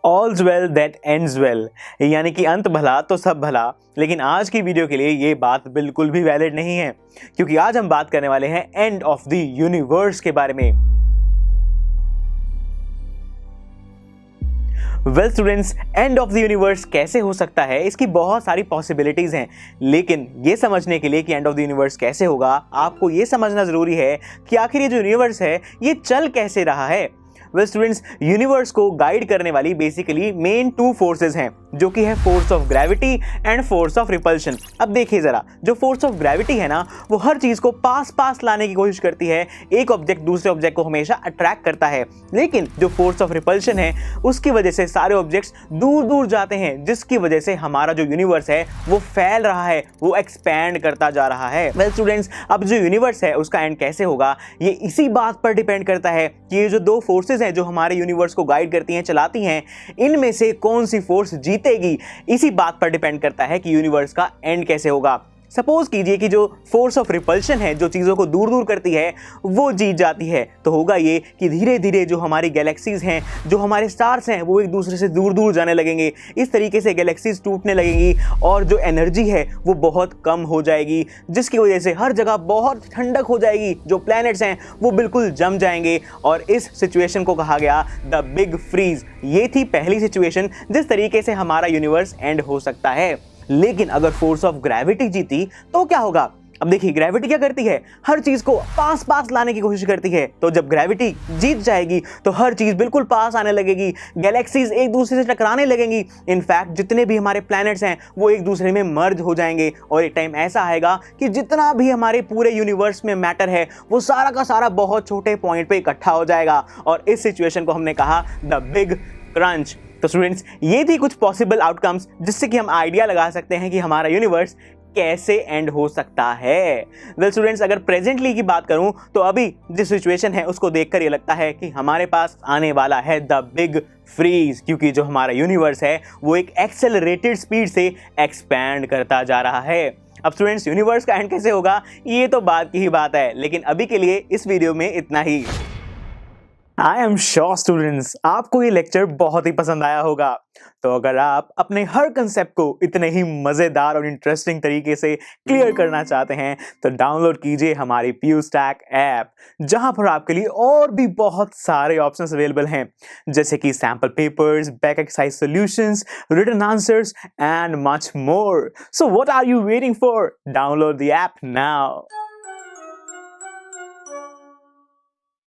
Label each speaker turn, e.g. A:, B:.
A: ऑल्स well that ends well, यानी कि अंत भला तो सब भला। लेकिन आज की वीडियो के लिए ये बात बिल्कुल भी वैलिड नहीं है, क्योंकि आज हम बात करने वाले हैं एंड ऑफ द यूनिवर्स के बारे में। Well students, end of the universe कैसे हो सकता है, इसकी बहुत सारी पॉसिबिलिटीज हैं। लेकिन ये समझने के लिए कि एंड ऑफ द यूनिवर्स कैसे होगा, आपको ये समझना जरूरी है कि आखिर ये जो यूनिवर्स है ये चल कैसे रहा है। वेल स्टूडेंट्स, यूनिवर्स को गाइड करने वाली बेसिकली मेन टू फोर्सेस हैं, जो कि है force of gravity and force of repulsion. अब देखिए जरा, जो फोर्स ऑफ ग्रेविटी है ना, वो हर चीज को पास पास लाने की कोशिश करती है। एक ऑब्जेक्ट दूसरे ऑब्जेक्ट को हमेशा अट्रैक्ट करता है। लेकिन जो फोर्स ऑफ रिपल्शन है, उसकी वजह से सारे ऑब्जेक्ट्स दूर दूर जाते हैं, जिसकी वजह से हमारा जो यूनिवर्स है वो फैल रहा है, वो एक्सपैंड करता जा रहा है। वेल स्टूडेंट्स, अब जो यूनिवर्स है उसका एंड कैसे होगा, ये इसी बात पर डिपेंड करता है कि ये जो दो फोर्सेस हैं जो हमारे यूनिवर्स को गाइड करती हैं, चलाती हैं, इनमें से कौन सी फोर्स जीतेगी, इसी बात पर डिपेंड करता है कि यूनिवर्स का एंड कैसे होगा। सपोज कीजिए कि जो फोर्स ऑफ रिपल्शन है, जो चीज़ों को दूर दूर करती है, वो जीत जाती है, तो होगा ये कि धीरे धीरे जो हमारी गैलेक्सीज हैं, जो हमारे स्टार्स हैं, वो एक दूसरे से दूर दूर जाने लगेंगे। इस तरीके से गैलेक्सीज टूटने लगेंगी और जो एनर्जी है वो बहुत कम हो जाएगी, जिसकी वजह से हर जगह बहुत ठंडक हो जाएगी। जो प्लैनेट्स हैं वो बिल्कुल जम जाएंगे और इस सिचुएशन को कहा गया द बिग फ्रीज। ये थी पहली सिचुएशन जिस तरीके से हमारा यूनिवर्स एंड हो सकता है। लेकिन अगर फोर्स ऑफ ग्रेविटी जीती तो क्या होगा? अब देखिए, ग्रेविटी क्या करती है, हर चीज को पास पास लाने की कोशिश करती है। तो जब ग्रेविटी जीत जाएगी तो हर चीज बिल्कुल पास आने लगेगी, गैलेक्सीज एक दूसरे से टकराने लगेंगी। इनफैक्ट जितने भी हमारे प्लैनेट्स हैं वो एक दूसरे में मर्ज हो जाएंगे और एक टाइम ऐसा आएगा कि जितना भी हमारे पूरे यूनिवर्स में मैटर है वो सारा का सारा बहुत छोटे पॉइंट पे इकट्ठा हो जाएगा। और इस सिचुएशन को हमने कहा द बिग क्रंच। तो स्टूडेंट्स, ये थी कुछ पॉसिबल आउटकम्स जिससे कि हम आइडिया लगा सकते हैं कि हमारा यूनिवर्स कैसे एंड हो सकता है। वेल स्टूडेंट्स, अगर प्रेजेंटली की बात करूं तो अभी जिस सिचुएशन है उसको देखकर ये लगता है कि हमारे पास आने वाला है द बिग फ्रीज, क्योंकि जो हमारा यूनिवर्स है वो एक एक्सेलरेटेड स्पीड से एक्सपैंड करता जा रहा है। अब स्टूडेंट्स, यूनिवर्स का एंड कैसे होगा, ये तो बात की ही बात है, लेकिन अभी के लिए इस वीडियो में इतना ही। आई एम श्योर स्टूडेंट्स, आपको ये लेक्चर बहुत ही पसंद आया होगा। तो अगर आप अपने हर कंसेप्ट को इतने ही मजेदार और इंटरेस्टिंग तरीके से क्लियर करना चाहते हैं तो डाउनलोड कीजिए हमारी PuStack ऐप, जहां पर आपके लिए और भी बहुत सारे ऑप्शंस अवेलेबल हैं, जैसे कि sample papers, back exercise solutions, written answers and much more. So what are you waiting for? Download the app now.